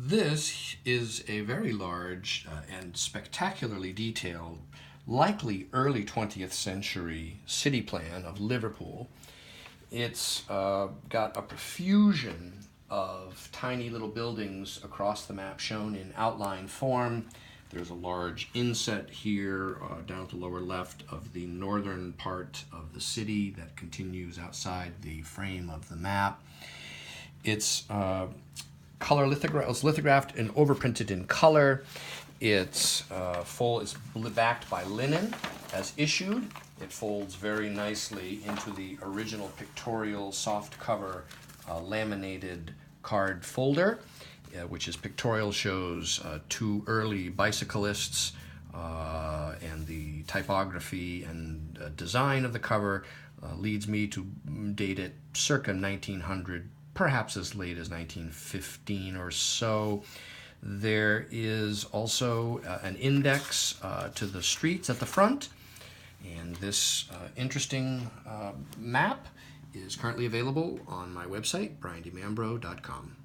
This is a very large and spectacularly detailed, likely early 20th century city plan of Liverpool. It's got a profusion of tiny little buildings across the map shown in outline form. There's a large inset here down at the lower left of the northern part of the city that continues outside the frame of the map. It's color lithographed and overprinted in color. It's backed by linen as issued. It folds very nicely into the original pictorial soft cover laminated card folder, which is pictorial, shows two early bicyclists, and the typography and design of the cover leads me to date it circa 1900, perhaps as late as 1915 or so. There is also an index to the streets at the front, and this interesting map is currently available on my website, briandemambro.com.